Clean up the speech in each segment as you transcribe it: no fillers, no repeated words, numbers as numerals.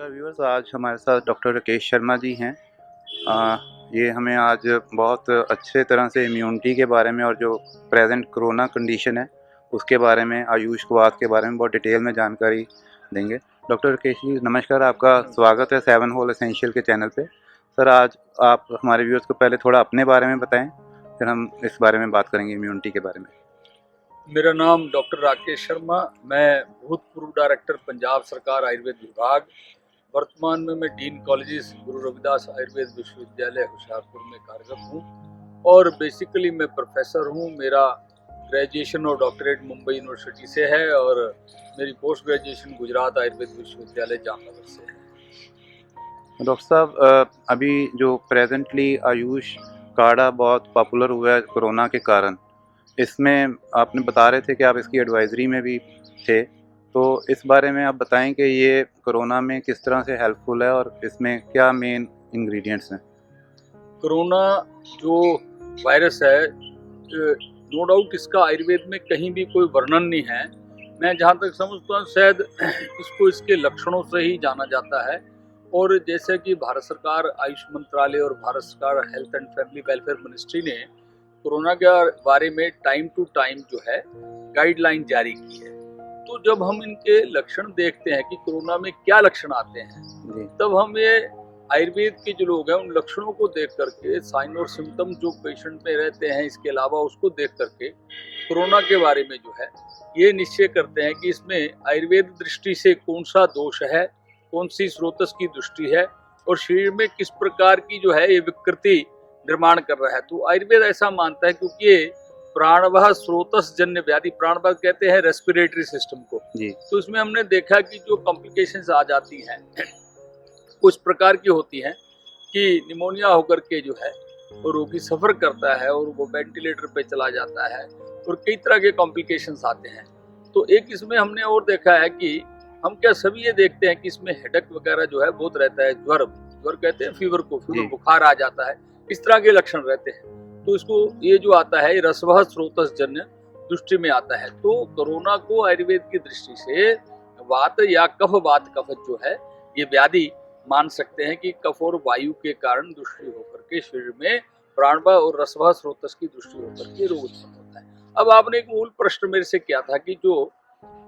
Viewers, आज हमारे साथ डॉक्टर राकेश शर्मा जी हैं। ये हमें आज बहुत अच्छे तरह से इम्यूनिटी के बारे में और जो प्रेजेंट कोरोना कंडीशन है उसके बारे में, आयुषवाद के बारे में बहुत डिटेल में जानकारी देंगे। डॉक्टर राकेश जी नमस्कार, आपका स्वागत है 7 होल एसेंशियल के चैनल पे। सर, आज आप हमारे व्यूअर्स को पहले थोड़ा अपने बारे में बताएं, फिर हम इस बारे में बात करेंगे इम्यूनिटी के बारे में। मेरा नाम डॉक्टर राकेश शर्मा, मैं भूतपूर्व डायरेक्टर पंजाब सरकार आयुर्वेद विभाग, वर्तमान में मैं डीन कॉलेजेस गुरु रविदास आयुर्वेद विश्वविद्यालय होशियारपुर में कार्यरत हूँ और बेसिकली मैं प्रोफेसर हूँ। मेरा ग्रेजुएशन और डॉक्टरेट मुंबई यूनिवर्सिटी से है और मेरी पोस्ट ग्रेजुएशन गुजरात आयुर्वेद विश्वविद्यालय जामनगर से है। डॉक्टर साहब, अभी जो प्रेजेंटली आयुष काढ़ा बहुत पॉपुलर हुआ है कोरोना के कारण, इसमें आपने बता रहे थे कि आप इसकी एडवाइजरी में भी थे, तो इस बारे में आप बताएं कि ये कोरोना में किस तरह से हेल्पफुल है और इसमें क्या मेन इंग्रेडिएंट्स हैं। कोरोना जो वायरस है, नो डाउट इसका आयुर्वेद में कहीं भी कोई वर्णन नहीं है। मैं जहाँ तक समझता हूँ शायद इसको इसके लक्षणों से ही जाना जाता है। और जैसे कि भारत सरकार आयुष मंत्रालय और भारत सरकार health and family welfare ministry ने कोरोना के बारे में टाइम टू टाइम जो है गाइडलाइन जारी की है, तो जब हम इनके लक्षण देखते हैं कि कोरोना में क्या लक्षण आते हैं, तब हम ये आयुर्वेद के जो लोग हैं उन लक्षणों को देख करके, साइन और सिम्टम जो पेशेंट में रहते हैं, इसके अलावा उसको देख करके कोरोना के बारे में जो है ये निश्चय करते हैं कि इसमें आयुर्वेद दृष्टि से कौन सा दोष है, कौन सी स्रोतस की दृष्टि है और शरीर में किस प्रकार की जो है ये विकृति निर्माण कर रहा है। तो आयुर्वेद ऐसा मानता है, क्योंकि ये प्राणवाह स्रोतस जन्य व्याधि, प्राणवाह कहते हैं रेस्पिरेटरी सिस्टम को जी। तो इसमें हमने देखा कि जो कॉम्प्लिकेशंस आ जाती हैं कुछ प्रकार की होती हैं कि निमोनिया होकर के जो है वो रोगी सफर करता है और वो वेंटिलेटर पे चला जाता है और कई तरह के कॉम्प्लिकेशंस आते हैं। तो एक इसमें हमने और देखा है कि हम क्या सभी ये देखते हैं कि इसमें हेडेक वगैरह जो है बहुत रहता है, ज्वर कहते हैं फीवर को, फीवर बुखार आ जाता है, इस तरह के लक्षण रहते हैं। तो इसको ये जो आता है रसवह स्रोतस जन्य दृष्टि में आता है। तो कोरोना को आयुर्वेद की दृष्टि से वात या कफ जो है ये व्याधि मान सकते हैं कि कफ और वायु के कारण दृष्टि होकर के शरीर में प्राणवाह और रसवह स्रोतस की दृष्टि होकर के रोग उत्पन्न होता है। अब आपने एक मूल प्रश्न मेरे से किया था कि जो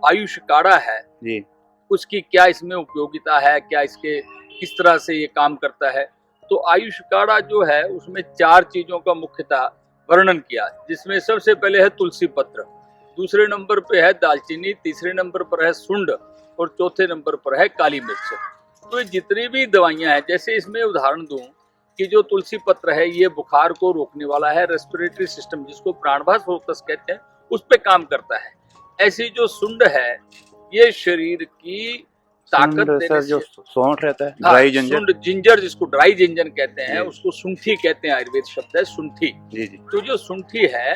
आयुष काढ़ा है जी, उसकी क्या इसमें उपयोगिता है, क्या इसके किस तरह से ये काम करता है। तो आयुष काढ़ा जो है उसमें 4 चीजों का मुख्यतः वर्णन किया, जिसमें सबसे पहले है तुलसी पत्र, दूसरे नंबर पे है दालचीनी, तीसरे नंबर पर है सुंड और चौथे नंबर पर है काली मिर्च। तो ये जितनी भी दवाइयां हैं, जैसे इसमें उदाहरण दूं कि जो तुलसी पत्र है ये बुखार को रोकने वाला है, रेस्पिरेटरी सिस्टम जिसको प्राणवाह स्रोतस कहते हैं उस पे काम करता है। ऐसी जो सुंड है ये शरीर की ताकत देने जो सौंठ रहता है, ड्राई जिंजर, जिंजर जिसको ड्राई जिंजर कहते हैं, उसको सुंठी कहते हैं, आयुर्वेद शब्द है सुंठी जी। तो जो सुंठी है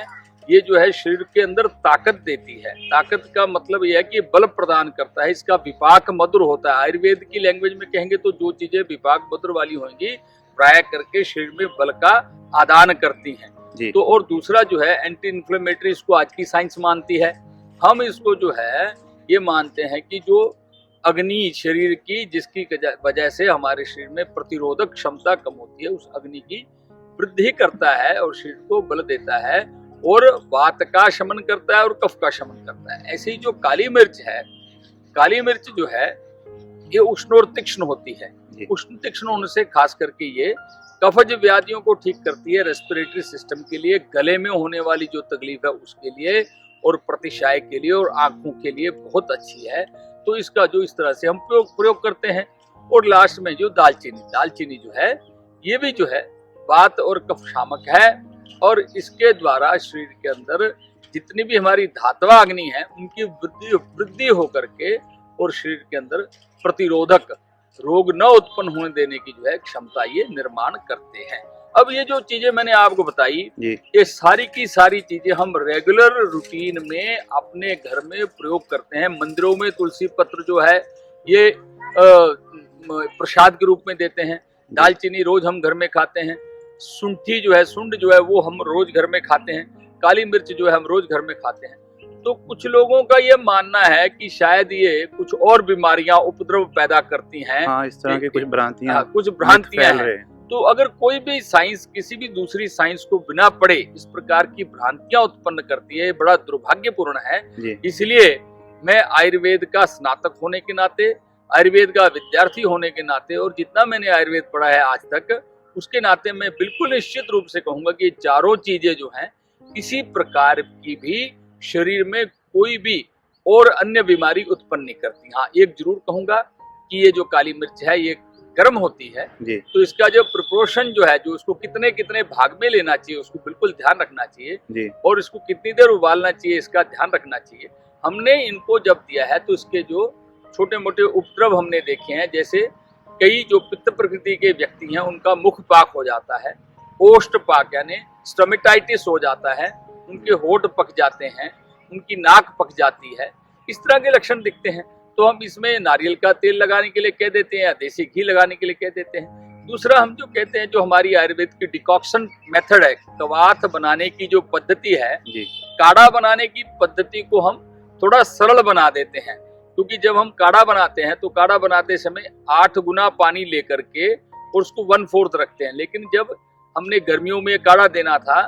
ये जो है शरीर के अंदर ताकत देती है। ताकत का मतलब यह है कि बल प्रदान करता है, इसका विपाक मधुर होता है। आयुर्वेद की लैंग्वेज में कहेंगे तो जो चीजें विपाक मधुर वाली होंगी प्राय करके शरीर में बल का आदान करती हैं। तो और दूसरा जो है एंटी इन्फ्लेमेटरी, इसको आज की साइंस मानती है। हम इसको जो है ये मानते हैं कि जो अग्नि शरीर की जिसकी वजह से हमारे शरीर में प्रतिरोधक क्षमता कम होती है, उस अग्नि की वृद्धि करता है और शरीर को बल देता है और वात का शमन करता है और कफ का शमन करता है। ऐसे ही जो काली मिर्च है, काली मिर्च जो है ये उष्ण और तीक्ष्ण होती है। उष्ण तीक्ष्ण होने से खास करके ये कफज व्याधियों को ठीक करती है, रेस्पिरेटरी सिस्टम के लिए, गले में होने वाली जो तकलीफ है उसके लिए और प्रतिशाय के लिए और आंखों के लिए बहुत अच्छी है। तो इसका जो इस तरह से हम प्रयोग करते हैं। और लास्ट में जो दालचीनी जो है ये भी जो है वात और कफ शामक है और इसके द्वारा शरीर के अंदर जितनी भी हमारी धातवा अग्नि है उनकी वृद्धि होकर के और शरीर के अंदर प्रतिरोधक रोग न उत्पन्न होने देने की जो है क्षमता ये निर्माण करते हैं। अब ये जो चीजें मैंने आपको बताई ये सारी की सारी चीजें हम रेगुलर रूटीन में अपने घर में प्रयोग करते हैं। मंदिरों में तुलसी पत्र जो है ये प्रसाद के रूप में देते हैं। दालचीनी रोज हम घर में खाते हैं। सुंठी जो है, सुंड जो है वो हम रोज घर में खाते हैं। काली मिर्च जो है हम रोज घर में खाते हैं। तो कुछ लोगों का ये मानना है कि शायद ये कुछ और बीमारियां उपद्रव पैदा करती हैं। हाँ, इस तरह की कुछ भ्रांतियां भ्रांतियां फैल हैं। रहे हैं। तो अगर कोई भी साइंस किसी भी दूसरी साइंस को बिना पढ़े इस प्रकार की भ्रांतियां उत्पन्न करती है, ये बड़ा दुर्भाग्यपूर्ण है। जी। इसलिए मैं आयुर्वेद का स्नातक होने के नाते, आयुर्वेद का विद्यार्थी होने के नाते और जितना मैंने आयुर्वेद पढ़ा है आज तक, उसके नाते मैं बिल्कुल निश्चित रूप से कहूंगा कि ये चारों चीजें जो हैं किसी प्रकार की भी शरीर में कोई भी और अन्य बीमारी उत्पन्न नहीं करती। हाँ, एक जरूर कहूंगा कि ये जो काली मिर्च है ये गर्म होती है, जी। तो इसका जो प्रिपरेशन जो है, जो उसको कितने कितने भाग में लेना चाहिए उसको बिल्कुल ध्यान रखना चाहिए जी। और इसको कितनी देर उबालना चाहिए इसका ध्यान रखना चाहिए। हमने इनको जब दिया है तो इसके जो छोटे मोटे उपद्रव हमने देखे हैं, जैसे कई जो पित्त प्रकृति के व्यक्ति हैं उनका मुख पाक हो जाता है, ओष्ठ पाक यानी स्टोमेटाइटिस हो जाता है, उनके होठ पक जाते हैं, उनकी नाक पक जाती है, इस तरह के लक्षण दिखते हैं। तो हम इसमें नारियल का तेल लगाने के लिए कह देते हैं या देसी घी लगाने के लिए कह देते हैं। दूसरा हम जो कहते हैं, जो हमारी आयुर्वेद की डिकॉक्शन मेथड है, कवाथ बनाने की जो पद्धति है, जी। काढ़ा बनाने की पद्धति को हम थोड़ा सरल बना देते हैं, क्योंकि जब हम काढ़ा बनाते हैं तो काढ़ा बनाते समय 8 गुना पानी लेकर के और उसको 1/4 रखते हैं। लेकिन जब हमने गर्मियों में काढ़ा देना था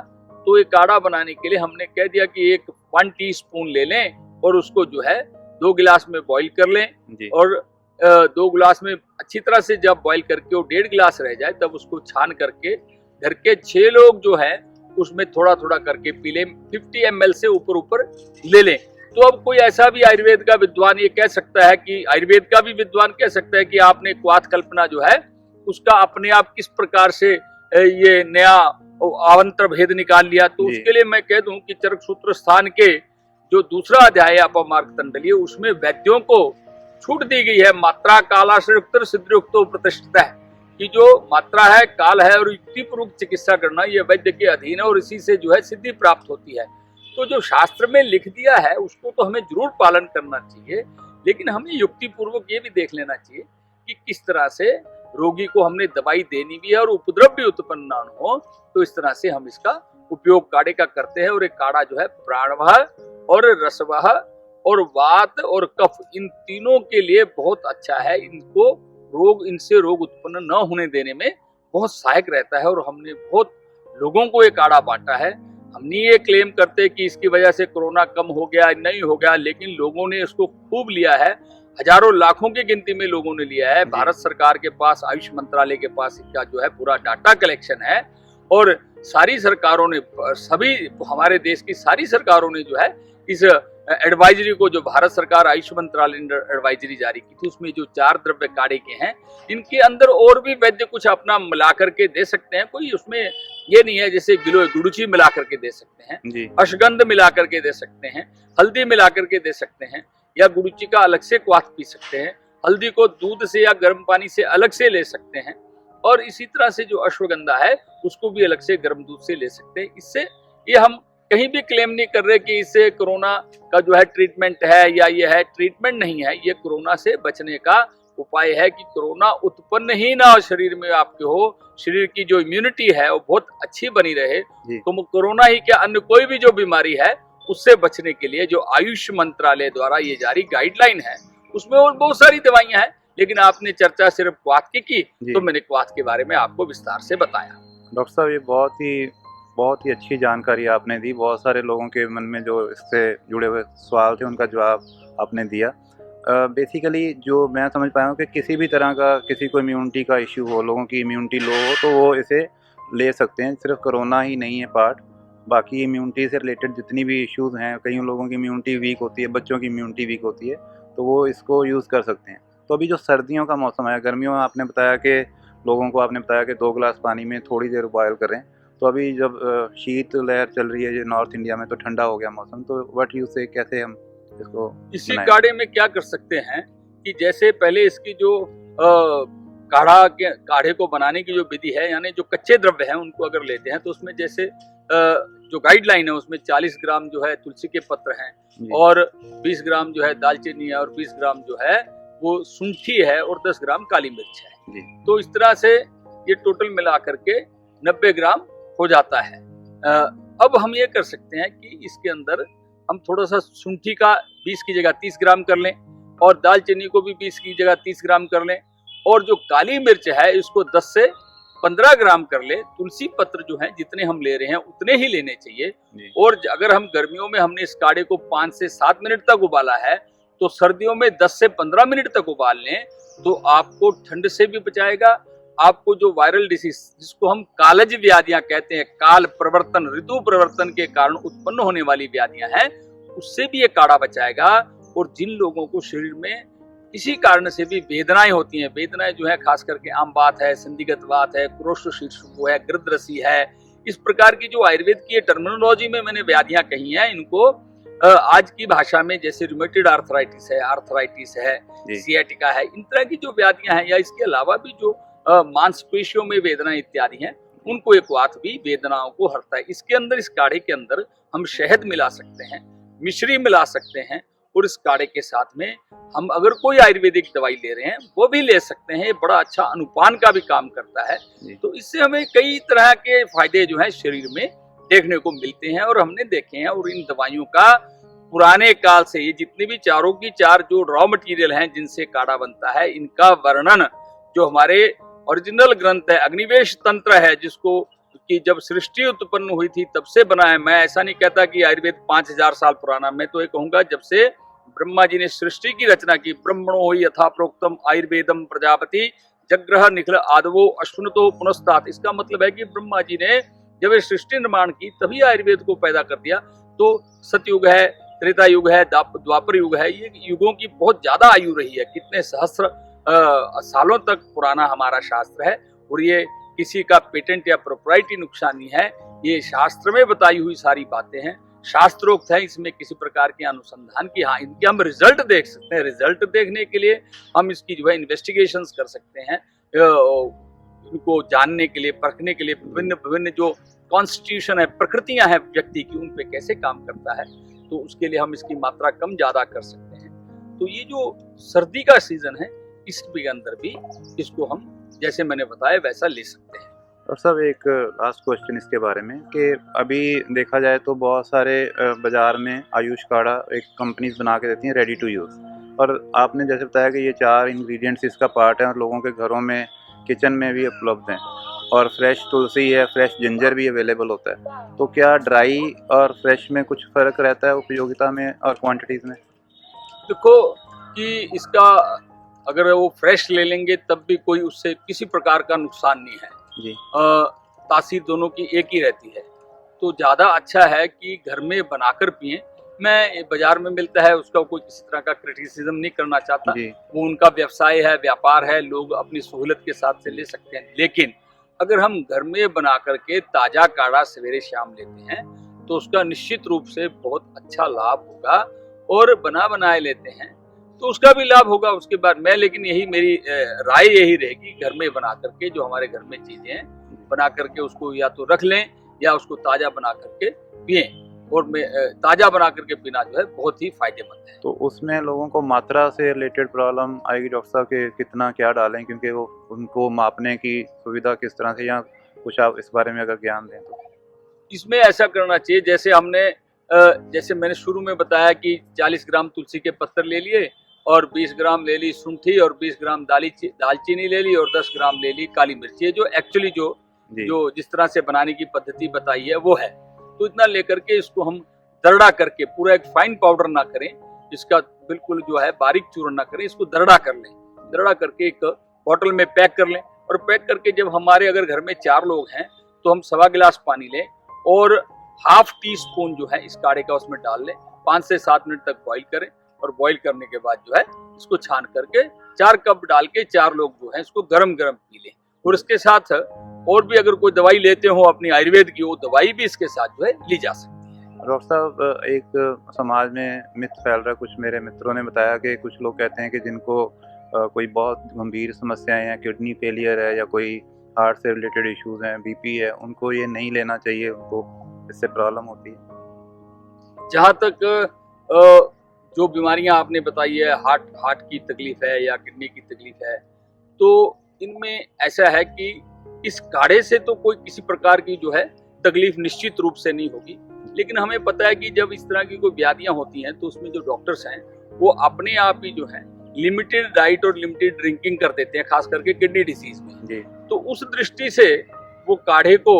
तो ये काढ़ा बनाने के लिए हमने कह दिया कि 1 टीस्पून ले लें और उसको जो है 2 गिलास में बॉईल कर लें जी। और 2 गिलास में अच्छी तरह से जब बॉईल करके वो 1.5 गिलास रह जाए तब उसको छान करके घर के 6 लोग जो है उसमें थोड़ा थोड़ा करके पी लें, 50 ml से ऊपर ले लें। तो अब कोई ऐसा भी आयुर्वेद का विद्वान ये कह सकता है कि आयुर्वेद का भी विद्वान कह सकता है कि आपने क्वाथ कल्पना जो है उसका अपने आप किस प्रकार से ये नया आवंतर भेद निकाल लिया। तो उसके लिए मैं कह दूं कि चरक सूत्र स्थान के जो दूसरा अध्याय है अपमार्ग तंडलीय, उसमें वैद्यों को छूट दी गई है। मात्रा कालाश्रयुक्त सिद्धियुक्तो प्रतिष्ठित है कि जो मात्रा है, काल है और युक्तिपूर्वक चिकित्सा करना ये वैद्य के अधीन है और इसी से जो है सिद्धि प्राप्त होती है। तो जो शास्त्र में लिख दिया है उसको तो हमें जरूर पालन करना चाहिए, लेकिन हमें युक्तिपूर्वक ये भी देख लेना चाहिए कि किस तरह से रोगी को हमने दवाई देनी भी है और उपद्रव भी उत्पन्न ना हो। तो इस तरह से हम इसका उपयोग काढ़े का करते हैं और एक काढ़ा जो है प्राणवह और रसवह और वात और कफ, इन तीनों के लिए बहुत अच्छा है। इनसे रोग उत्पन्न न होने देने में बहुत सहायक रहता है और हमने बहुत लोगों को ये काढ़ा बांटा है। हम नहीं ये क्लेम करते कि इसकी वजह से कोरोना कम हो गया, नहीं हो गया, लेकिन लोगों ने इसको खूब लिया है। हजारों लाखों की गिनती में लोगों ने लिया है। भारत सरकार के पास, आयुष मंत्रालय के पास इसका जो है पूरा डाटा कलेक्शन है और सारी सरकारों ने, सभी हमारे देश की सारी सरकारों ने जो है इस एडवाइजरी को, जो भारत सरकार आयुष मंत्रालय ने एडवाइजरी जारी की थी, उसमें जो 4 द्रव्य काढ़े के हैं, इनके अंदर और भी वैद्य कुछ अपना मिला करके दे सकते हैं। कोई उसमें ये नहीं है जैसे गिलोय गुड़ुची मिला करके दे सकते हैं जी। अश्वगंध मिला करके दे सकते हैं, हल्दी मिला करके दे सकते हैं, या गुड़ुची का अलग से क्वाथ पी सकते हैं, हल्दी को दूध से या गर्म पानी से अलग से ले सकते हैं, और इसी तरह से जो अश्वगंधा है उसको भी अलग से गर्म दूध से ले सकते हैं। इससे ये हम कहीं भी क्लेम नहीं कर रहे कि इससे कोरोना का जो है ट्रीटमेंट है या ये है, ट्रीटमेंट नहीं है। ये कोरोना से बचने का उपाय है कि कोरोना उत्पन्न ही ना शरीर में आपके हो, शरीर की जो इम्यूनिटी है वो बहुत अच्छी बनी रहे। तो कोरोना ही क्या, अन्य कोई भी जो बीमारी है उससे बचने के लिए जो आयुष मंत्रालय द्वारा ये जारी गाइडलाइन है उसमें और बहुत सारी दवाइयां हैं, लेकिन आपने चर्चा सिर्फ क्वाथ की तो मैंने क्वाथ के बारे में आपको विस्तार से बताया। डॉक्टर साहब, ये बहुत ही अच्छी जानकारी आपने दी। बहुत सारे लोगों के मन में जो इससे जुड़े हुए सवाल थे उनका जवाब आपने दिया। बेसिकली जो मैं समझ पाया हूँ कि किसी भी तरह का, किसी को इम्यूनिटी का इश्यू हो, लोगों की इम्यूनिटी लो हो, तो वो इसे ले सकते हैं। सिर्फ कोरोना ही नहीं है पार्ट, बाकी इम्यूनिटी से रिलेटेड जितनी भी इश्यूज़ हैं, कई लोगों की इम्यूनिटी वीक होती है, बच्चों की इम्यूनिटी वीक होती है, तो वो इसको यूज़ कर सकते हैं। तो अभी जो सर्दियों का मौसम है, गर्मियों में आपने बताया कि लोगों को आपने बताया कि 2 गिलास पानी में थोड़ी देर बॉयल करें। तो अभी जब शीत लहर चल रही है ये नॉर्थ इंडिया में, तो ठंडा हो गया मौसम, तो व्हाट यू से कैसे हम इसको इसी काढ़े में क्या कर सकते हैं कि जैसे पहले इसकी जो काढ़े को बनाने की जो विधि है, यानी जो कच्चे द्रव्य हैं उनको अगर लेते हैं तो उसमें जैसे जो गाइडलाइन है उसमें 40 ग्राम जो है तुलसी के पत्र हैं और 20 ग्राम जो है दालचीनी है और 20 ग्राम जो है वो सूंठी है और 10 ग्राम काली मिर्च है। तो इस तरह से ये टोटल मिला करके 90 ग्राम हो जाता है। अब हम ये कर सकते हैं कि इसके अंदर हम थोड़ा सा शुंठी का 20 की जगह 30 ग्राम कर लें, और दालचीनी को भी 20 की जगह 30 ग्राम कर लें, और जो काली मिर्च है इसको 10 से 15 ग्राम कर ले। तुलसी पत्र जो है जितने हम ले रहे हैं उतने ही लेने चाहिए। और अगर हम गर्मियों में हमने इस काढ़े को 5 से 7 मिनट तक उबाला है, तो सर्दियों में 10 से 15 मिनट तक उबाल लें, तो आपको ठंड से भी बचाएगा। आपको जो वायरल डिसीज, जिसको हम कालज व्याधियां कहते हैं, काल परिवर्तन, ऋतु परिवर्तन के कारण उत्पन्न होने वाली व्याधियां हैं, उससे भी ये काढ़ा बचाएगा। और जिन लोगों को शरीर में किसी कारण से भी वेदनाएं होती हैं, वेदनाएं जो है खास करके आम बात है, संधिगत बात है, क्रोष्ठ शीर्षु है, गृद्धरसी है, इस प्रकार की जो आयुर्वेद की टर्मिनोलॉजी में मैंने व्याधियां कही हैं, इनको आज की भाषा में जैसे रूमेटॉइड आर्थराइटिस है, सियाटिका है, इन तरह की जो व्याधियां हैं, या इसके अलावा भी जो मांसपेशियों में वेदना इत्यादि हैं, उनको एक वात भी वेदनाओं को हरता है। इसके अंदर, इस काढ़े के अंदर हम शहद मिला सकते हैं, मिश्री मिला सकते हैं, और इस काढ़े के साथ में हम अगर कोई आयुर्वेदिक दवाई ले रहे हैं वो भी ले सकते हैं। ये बड़ा अच्छा अनुपान का भी काम करता है। तो इससे हमें कई तरह के फायदे जो है शरीर में देखने को मिलते हैं और हमने देखे हैं। और इन दवाइयों का पुराने काल से, ये जितनी भी चारों की चार जो रॉ मटेरियल हैं जिनसे काढ़ा बनता है, इनका वर्णन जो हमारे ओरिजिनल ग्रंथ है, अग्निवेश तंत्र है, जिसको कि जब सृष्टि उत्पन्न हुई थी तब से बना है। मैं ऐसा नहीं कहता कि आयुर्वेद 5000 साल पुराना, मैं तो ये कहूंगा जब से ब्रह्मा जी ने सृष्टि की रचना की, ब्रह्मणो ही यथा प्रोक्तम आयुर्वेदम प्रजापति जग्रह निखिल आदवो अश्वनतो पुनस्तात। इसका मतलब है कि ब्रह्मा जी ने जब ये सृष्टि निर्माण की तभी आयुर्वेद को पैदा कर दिया। तो सतयुग है, त्रेता युग है, द्वापर युग है, ये युगों की बहुत ज्यादा आयु रही है, कितने सहस्त्र सालों तक पुराना हमारा शास्त्र है। और ये किसी का पेटेंट या प्रोप्राइटी नुकसान नहीं है, ये शास्त्र में बताई हुई सारी बातें हैं, शास्त्रोक्त है, इसमें किसी प्रकार के अनुसंधान की, हाँ, इनके हम रिजल्ट देख सकते हैं। रिजल्ट देखने के लिए हम इसकी जो है इन्वेस्टिगेशंस कर सकते हैं, इनको जानने के लिए, परखने के लिए, विभिन्न जो कॉन्स्टिट्यूशन है, प्रकृतियां हैं व्यक्ति की, उन पे कैसे काम करता है, तो उसके लिए हम इसकी मात्रा कम ज्यादा कर सकते हैं। तो ये जो सर्दी का सीजन है, इसके अंदर भी इसको हम जैसे मैंने बताया वैसा ले सकते हैं। और सब एक लास्ट क्वेश्चन इसके बारे में कि अभी देखा जाए तो बहुत सारे बाज़ार में आयुष काढ़ा एक कंपनीज बना के देती हैं रेडी टू यूज़, और आपने जैसे बताया कि ये 4 इंग्रेडिएंट्स इसका पार्ट है और लोगों के घरों में, किचन में भी उपलब्ध हैं, और फ्रेश तुलसी है, फ्रेश जिंजर भी अवेलेबल होता है। तो क्या ड्राई और फ्रेश में कुछ फ़र्क रहता है उपयोगिता में और क्वान्टिटीज़ में? देखो कि इसका अगर वो फ्रेश ले लेंगे तब भी कोई उससे किसी प्रकार का नुकसान नहीं है जी। तासीर दोनों की एक ही रहती है। तो ज़्यादा अच्छा है कि घर में बनाकर पिएं। मैं बाजार में मिलता है उसका कोई किसी तरह का क्रिटिसिज्म नहीं करना चाहता, वो उनका व्यवसाय है, व्यापार है, लोग अपनी सहूलत के साथ से ले सकते हैं। लेकिन अगर हम घर में बना करके ताज़ा काढ़ा सवेरे शाम लेते हैं तो उसका निश्चित रूप से बहुत अच्छा लाभ होगा, और बना बनाए लेते हैं तो उसका भी लाभ होगा उसके बाद। मैं लेकिन यही मेरी राय यही रहेगी, घर में बना करके जो हमारे घर में चीजें हैं बना करके उसको या तो रख लें या उसको ताजा बना करके पिए। और ताजा बना करके पीना जो है बहुत ही फायदेमंद है। तो उसमें लोगों को मात्रा से रिलेटेड प्रॉब्लम आएगी डॉक्टर साहब के कितना क्या डालें, क्योंकि वो उनको मापने की सुविधा किस तरह से, या कुछ आप इस बारे में अगर ज्ञान दें तो? इसमें ऐसा करना चाहिए जैसे हमने जैसे मैंने शुरू में बताया कि 40 ग्राम तुलसी के पत्तर ले लिए और 20 ग्राम ले ली शुंठी और 20 ग्राम दालचीनी ले ली और 10 ग्राम ले ली काली मिर्च। ये जो एक्चुअली जो जिस तरह से बनाने की पद्धति बताई है वो है। तो इतना लेकर के इसको हम दरड़ा करके, पूरा एक फाइन पाउडर ना करें, इसका बिल्कुल जो है बारीक चूर्ण ना करें, इसको दरड़ा कर लें। दरड़ा करके एक बॉटल में पैक कर लें, और पैक करके जब हमारे अगर घर में 4 लोग हैं तो हम 1.25 गिलास पानी लें और ½ टीस्पून जो है इस काढ़े का उसमें डाल लें। 5 से 7 मिनट तक बॉईल करें, और बॉईल करने के बाद जो है इसको छान करके 4 कप डाल के 4 लोग जो है इसको गरम गरम पी लें। और इसके साथ और भी अगर कोई दवाई लेते हो अपनी आयुर्वेद की, वो दवाई भी इसके साथ जो है ली जा सकती है। डॉक्टर साहब, एक समाज में मिथ फैल रहा है, कुछ मेरे मित्रों ने बताया कि कुछ लोग कहते हैं कि जिनको कोई बहुत गंभीर समस्याएं हैं, किडनी फेलियर है या कोई हार्ट से रिलेटेड इश्यूज हैं, बीपी है, उनको ये नहीं लेना चाहिए, उनको इससे प्रॉब्लम होती है। जहाँ तक जो बीमारियां आपने बताई है, हार्ट की तकलीफ है या किडनी की तकलीफ है, तो इनमें ऐसा है कि इस काढ़े से तो कोई किसी प्रकार की जो है तकलीफ निश्चित रूप से नहीं होगी। लेकिन हमें पता है कि जब इस तरह की कोई व्याधियां होती हैं तो उसमें जो डॉक्टर्स हैं वो अपने आप ही जो है लिमिटेड डाइट और लिमिटेड ड्रिंकिंग कर देते हैं, खास करके किडनी डिसीज में जी। तो उस दृष्टि से वो काढ़े को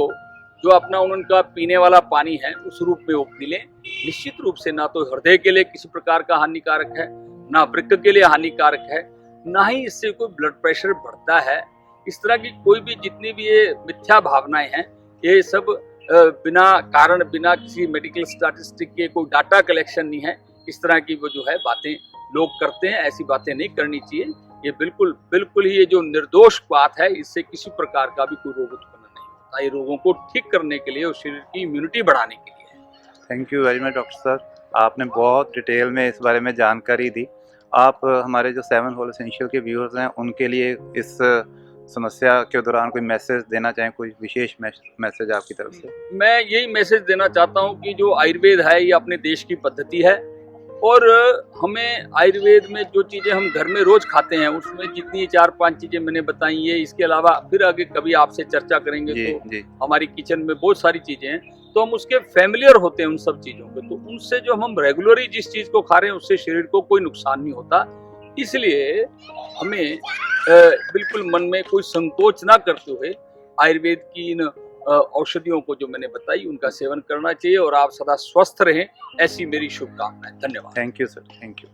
जो अपना उनका पीने वाला पानी है उस रूप में वो पी लें। निश्चित रूप से ना तो हृदय के लिए किसी प्रकार का हानिकारक है, ना वृक्क के लिए हानिकारक है, ना ही इससे कोई ब्लड प्रेशर बढ़ता है। इस तरह की कोई भी जितनी भी ये मिथ्या भावनाएं हैं ये सब बिना कारण, बिना किसी मेडिकल स्टैटिस्टिक के कोई डाटा कलेक्शन नहीं है। इस तरह की वो जो है बातें लोग करते हैं, ऐसी बातें नहीं करनी चाहिए। ये बिल्कुल ही ये जो निर्दोष बात है, इससे किसी प्रकार का भी कोई रोग उत्पन्न नहीं होता। ये रोगों को ठीक करने के लिए और शरीर की इम्यूनिटी बढ़ाने के लिए है। Thank you very much doctor sir, आपने बहुत डिटेल में इस बारे में जानकारी दी। आप हमारे जो 7 होल एसेंशियल के व्यूअर्स हैं उनके लिए इस समस्या के दौरान कोई मैसेज देना चाहें, कोई विशेष मैसेज आपकी तरफ से? मैं यही मैसेज देना चाहता हूँ कि जो आयुर्वेद है ये अपने देश की पद्धति है और हमें आयुर्वेद में जो चीज़ें हम घर में रोज खाते हैं उसमें जितनी 4-5 चीज़ें मैंने बताई है, इसके अलावा फिर आगे कभी आपसे चर्चा करेंगे तो हमारी किचन में बहुत सारी चीज़ें हैं तो हम उसके फैमिलियर होते हैं उन सब चीज़ों के, तो उनसे जो हम रेगुलरली जिस चीज़ को खा रहे हैं उससे शरीर को कोई नुकसान नहीं होता। इसलिए हमें बिल्कुल मन में कोई संकोच ना करते हुए आयुर्वेद की इन औषधियों को जो मैंने बताई उनका सेवन करना चाहिए और आप सदा स्वस्थ रहें, ऐसी मेरी शुभकामनाएं। धन्यवाद। Thank you sir, thank you.